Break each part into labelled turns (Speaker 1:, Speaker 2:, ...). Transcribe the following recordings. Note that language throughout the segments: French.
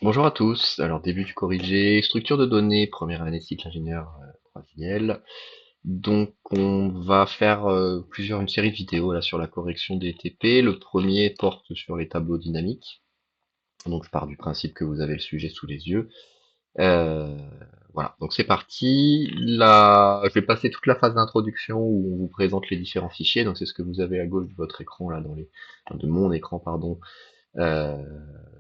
Speaker 1: Bonjour à tous. Alors début du corrigé, structure de données, première année cycle ingénieur 3 Donc on va faire une série de vidéos là sur la correction des TP. Le premier porte sur les tableaux dynamiques. Donc je pars du principe que vous avez le sujet sous les yeux. Euh, voilà, donc c'est parti. Là, je vais passer toute la phase d'introduction où on vous présente les différents fichiers. Donc c'est ce que vous avez à gauche de votre écran là, de mon écran pardon, euh,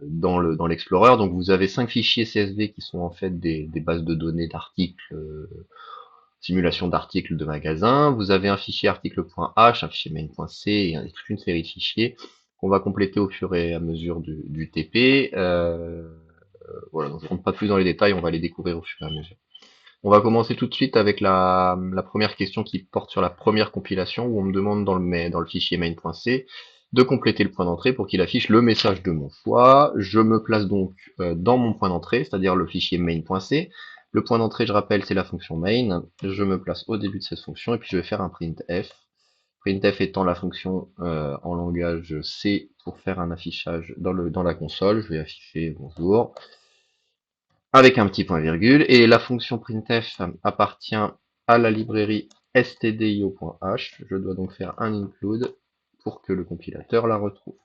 Speaker 1: dans l'Explorer. Donc vous avez 5 fichiers CSV qui sont en fait des bases de données d'articles, simulation d'articles de magasins. Vous avez un fichier article.h, un fichier main.c et toute une série de fichiers qu'on va compléter au fur et à mesure du TP. Voilà, donc je ne rentre pas plus dans les détails, on va les découvrir au fur et à mesure. On va commencer tout de suite avec la première question qui porte sur la première compilation où on me demande dans le fichier main.c de compléter le point d'entrée pour qu'il affiche le message de mon choix. Je me place donc dans mon point d'entrée, c'est-à-dire le fichier main.c. Le point d'entrée, je rappelle, c'est la fonction main. Je me place au début de cette fonction et puis je vais faire un printf. Printf étant la fonction en langage C pour faire un affichage dans la console. Je vais afficher bonjour avec un petit point virgule, et la fonction printf appartient à la librairie stdio.h. Je dois donc faire un include pour que le compilateur la retrouve.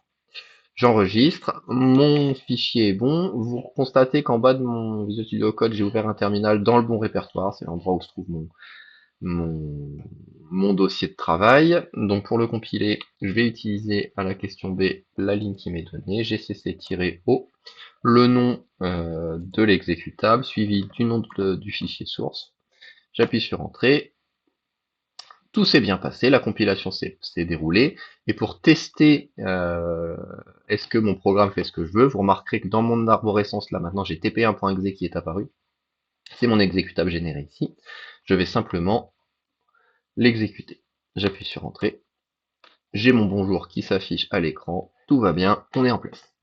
Speaker 1: J'enregistre, mon fichier est bon. Vous constatez qu'en bas de mon Visual Studio Code, j'ai ouvert un terminal dans le bon répertoire, c'est l'endroit où se trouve mon, mon dossier de travail. Donc pour le compiler, je vais utiliser à la question B la ligne qui m'est donnée, gcc-o, le nom de l'exécutable, suivi du nom du fichier source. J'appuie sur Entrée. Tout s'est bien passé, la compilation s'est déroulée. Et pour tester est-ce que mon programme fait ce que je veux, vous remarquerez que dans mon arborescence, là maintenant, j'ai tp1.exe qui est apparu. C'est mon exécutable généré ici. Je vais simplement l'exécuter. J'appuie sur Entrée. J'ai mon bonjour qui s'affiche à l'écran. Tout va bien, on est en place.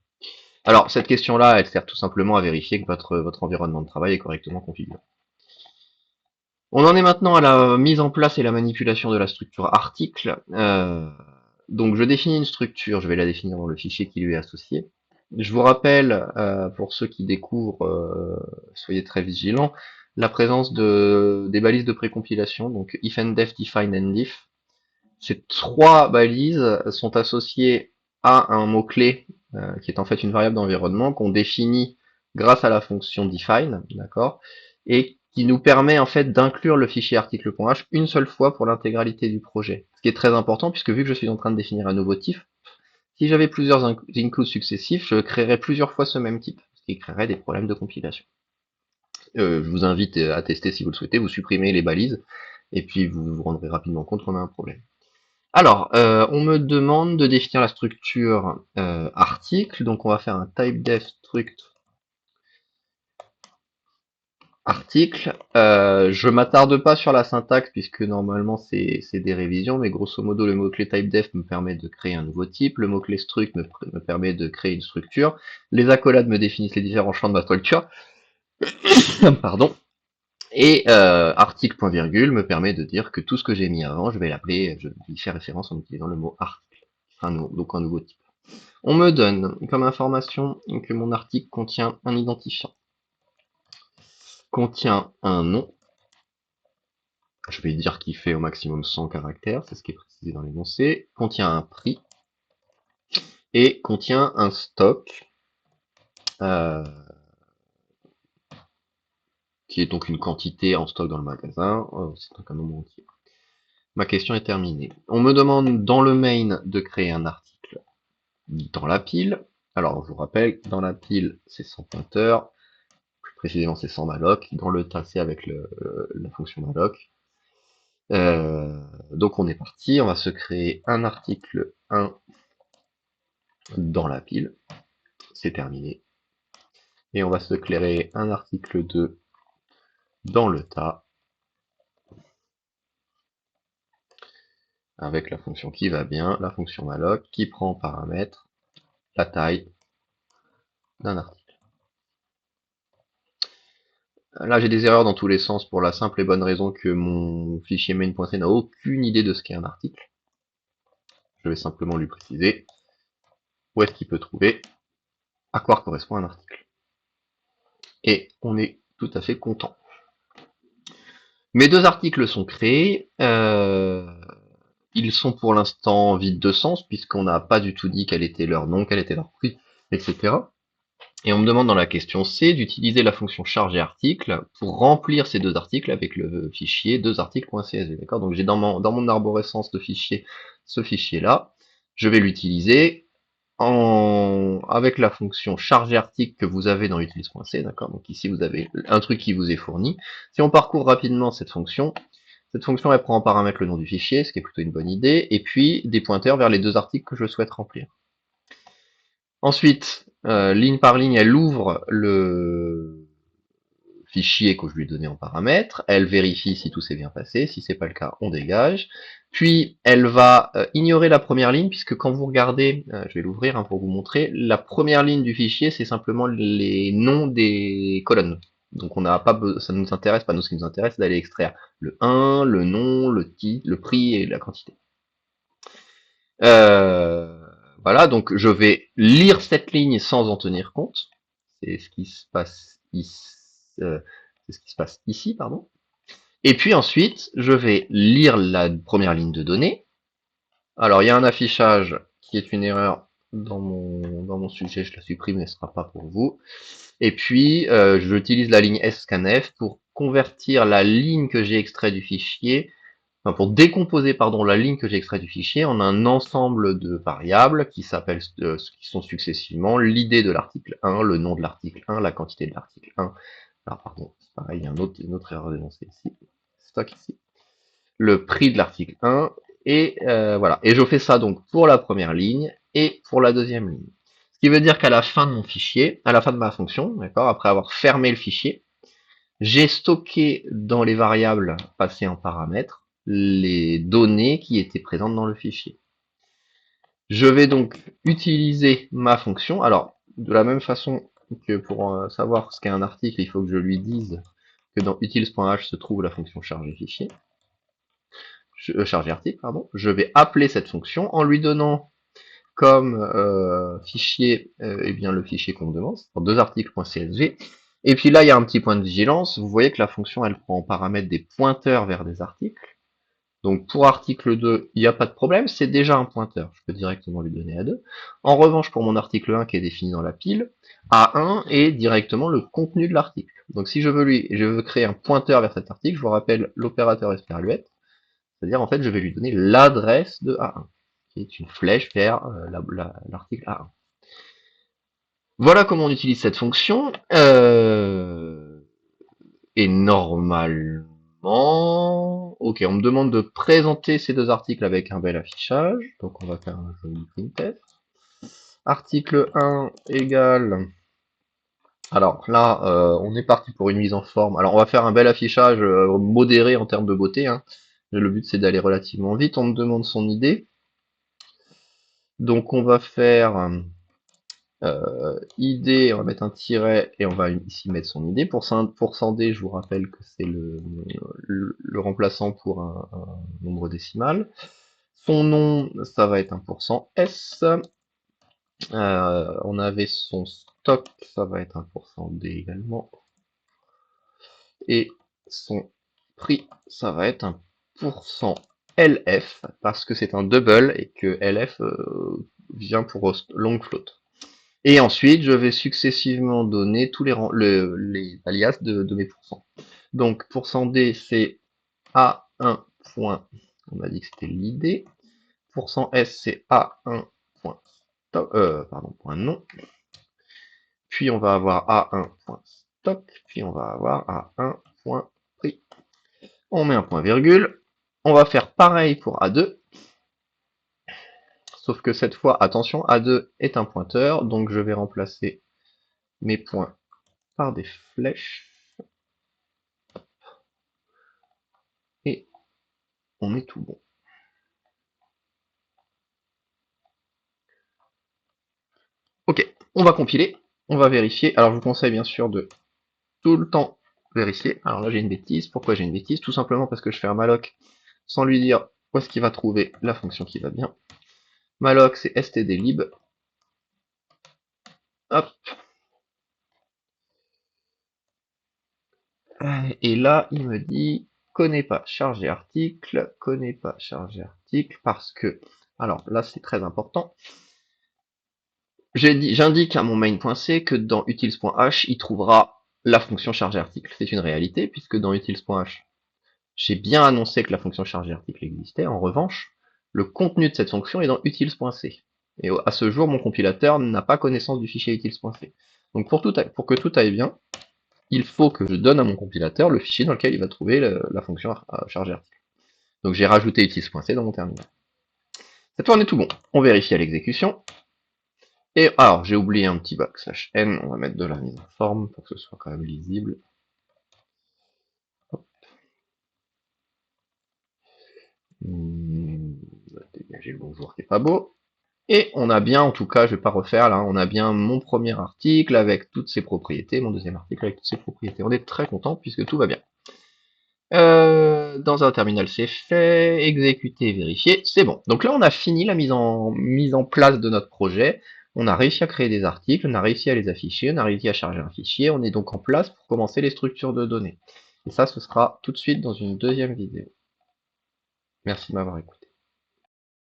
Speaker 1: Alors, cette question-là, elle sert tout simplement à vérifier que votre environnement de travail est correctement configuré. On en est maintenant à la mise en place et la manipulation de la structure article. Donc je définis une structure, je vais la définir dans le fichier qui lui est associé. Je vous rappelle, pour ceux qui découvrent, soyez très vigilants, la présence des balises de précompilation, donc if and def, define and diff. Ces trois balises sont associées à un mot-clé qui est en fait une variable d'environnement qu'on définit grâce à la fonction define, d'accord, et qui nous permet en fait d'inclure le fichier article.h une seule fois pour l'intégralité du projet. Ce qui est très important puisque vu que je suis en train de définir un nouveau type, si j'avais plusieurs includes successifs, je créerais plusieurs fois ce même type, ce qui créerait des problèmes de compilation. Je vous invite à tester si vous le souhaitez, vous supprimez les balises, et puis vous vous rendrez rapidement compte qu'on a un problème. Alors, on me demande de définir la structure article, donc on va faire un typedef struct article. Je m'attarde pas sur la syntaxe puisque normalement c'est des révisions, mais grosso modo le mot-clé typedef me permet de créer un nouveau type, le mot-clé struct me permet de créer une structure, les accolades me définissent les différents champs de ma structure, pardon, et article point virgule me permet de dire que tout ce que j'ai mis avant, je vais y faire référence en utilisant le mot article, donc un nouveau type. On me donne comme information que mon article contient un identifiant, contient un nom, je vais dire qu'il fait au maximum 100 caractères, c'est ce qui est précisé dans l'énoncé, contient un prix et contient un stock, euh, qui est donc une quantité en stock dans le magasin, c'est donc un nombre entier. Ma question est terminée. On me demande dans le main de créer un article dans la pile. Alors je vous rappelle, dans la pile c'est sans pointeur, plus précisément c'est sans malloc, dans le tas c'est avec la fonction malloc. Donc on est parti, on va se créer un article 1 dans la pile, c'est terminé. Et on va se créer un article 2 dans le tas, avec la fonction qui va bien, la fonction malloc, qui prend en paramètre la taille d'un article. Là j'ai des erreurs dans tous les sens pour la simple et bonne raison que mon fichier main.c n'a aucune idée de ce qu'est un article. Je vais simplement lui préciser où est-ce qu'il peut trouver à quoi correspond un article. et on est tout à fait content. Mes deux articles sont créés. Ils sont pour l'instant vides de sens, puisqu'on n'a pas du tout dit quel était leur nom, quel était leur prix, etc. Et on me demande dans la question C d'utiliser la fonction chargé article pour remplir ces deux articles avec le fichier deuxarticles.csv. D'accord? Donc j'ai dans mon arborescence de fichiers ce fichier-là. Je vais l'utiliser avec la fonction chargé article que vous avez dans utilise.c. D'accord? Donc ici vous avez un truc qui vous est fourni. Si on parcourt rapidement cette fonction elle prend en paramètre le nom du fichier, ce qui est plutôt une bonne idée, et puis des pointeurs vers les deux articles que je souhaite remplir. Ensuite, ligne par ligne, elle ouvre le fichier que je lui ai donné en paramètre, elle vérifie si tout s'est bien passé, si c'est pas le cas, on dégage. Puis elle va ignorer la première ligne, puisque quand vous regardez, je vais l'ouvrir pour vous montrer, la première ligne du fichier, c'est simplement les noms des colonnes. Donc on n'a pas ça ne nous intéresse pas, nous ce qui nous intéresse c'est d'aller extraire le 1, le nom, le titre, le prix et la quantité. Euh, voilà, donc je vais lire cette ligne sans en tenir compte. C'est ce qui se passe ici. C'est ce qui se passe ici, pardon. Et puis ensuite, je vais lire la première ligne de données. Alors, il y a un affichage qui est une erreur dans mon sujet, je la supprime, elle ne sera pas pour vous. Et puis, j'utilise la ligne scanf pour convertir la ligne que j'ai extrait du fichier, enfin, pour décomposer pardon la ligne que j'ai extrait du fichier en un ensemble de variables qui s'appellent qui sont successivement l'id de l'article 1, le nom de l'article 1, la quantité de l'article 1. Alors pardon, c'est pareil, il y a une autre erreur dénoncée ici. Stock ici. Le prix de l'article 1 et voilà. Et je fais ça donc pour la première ligne et pour la deuxième ligne. Ce qui veut dire qu'à la fin de mon fichier, à la fin de ma fonction, d'accord, après avoir fermé le fichier, j'ai stocké dans les variables passées en paramètres les données qui étaient présentes dans le fichier. Je vais donc utiliser ma fonction. Alors, de la même façon que pour savoir ce qu'est un article, il faut que je lui dise que dans utils.h se trouve la fonction chargé fichier, chargé article, pardon. Je vais appeler cette fonction en lui donnant comme fichier eh bien le fichier qu'on me demande, c'est deux articles.csv. Et puis là, il y a un petit point de vigilance. Vous voyez que la fonction, elle prend en paramètre des pointeurs vers des articles. Donc pour article 2, il n'y a pas de problème, c'est déjà un pointeur. Je peux directement lui donner A2. En revanche, pour mon article 1 qui est défini dans la pile, A1 est directement le contenu de l'article. Donc si je veux créer un pointeur vers cet article, je vous rappelle l'opérateur esperluette, c'est-à-dire en fait je vais lui donner l'adresse de A1, qui est une flèche vers l'article A1. Voilà comment on utilise cette fonction. Et normalement, ok, on me demande de présenter ces deux articles avec un bel affichage. Donc on va faire un joli printf. Article 1 égale. Alors là, on est parti pour une mise en forme. Alors on va faire un bel affichage modéré en termes de beauté. Hein. Le but c'est d'aller relativement vite. On me demande son idée. Donc on va faire ID, on va mettre un tiret et on va ici mettre son ID. Pour %D, je vous rappelle que c'est le remplaçant pour un nombre décimal. Son nom, ça va être un %S. On avait son stock, ça va être un %D également. Et son prix, ça va être un %LF, parce que c'est un double et que LF vient pour long float. Et ensuite, je vais successivement donner tous les alias de mes pourcents. Donc, %D, c'est A1. On a dit que c'était l'id. %S, c'est A1. Point nom. Puis on va avoir A1.stock. Puis on va avoir A1.prix. On met un point virgule. On va faire pareil pour A2. Sauf que cette fois, attention, A2 est un pointeur. Donc je vais remplacer mes points par des flèches. Et on est tout bon. Ok, on va compiler, on va vérifier. Alors je vous conseille bien sûr de tout le temps vérifier. Alors là j'ai une bêtise. Pourquoi j'ai une bêtise? Tout simplement parce que je fais un malloc sans lui dire où est-ce qu'il va trouver la fonction qui va bien. Malloc c'est stdlib. Hop. Et là, il me dit, connais pas charger article, parce que, alors là, c'est très important. J'indique à mon main.c que dans utils.h, il trouvera la fonction charger article. C'est une réalité, puisque dans utils.h, j'ai bien annoncé que la fonction charger article existait. En revanche, le contenu de cette fonction est dans utils.c. Et à ce jour, mon compilateur n'a pas connaissance du fichier utils.c. Donc pour que tout aille bien, il faut que je donne à mon compilateur le fichier dans lequel il va trouver la fonction charger article. Donc j'ai rajouté utils.c dans mon terminal. Cette fois on est tout bon. On vérifie à l'exécution. Et alors j'ai oublié un petit \n, on va mettre de la mise en forme pour que ce soit quand même lisible. Hop. On va dégager le bonjour qui est pas beau. Et on a bien, en tout cas, je vais pas refaire là, on a bien mon premier article avec toutes ses propriétés, mon deuxième article avec toutes ses propriétés. On est très content puisque tout va bien. Dans un terminal, c'est fait, exécuter, vérifier, c'est bon. Donc là, on a fini la mise en place de notre projet. On a réussi à créer des articles, on a réussi à les afficher, on a réussi à charger un fichier. On est donc en place pour commencer les structures de données. Et ça, ce sera tout de suite dans une deuxième vidéo. Merci de m'avoir écouté.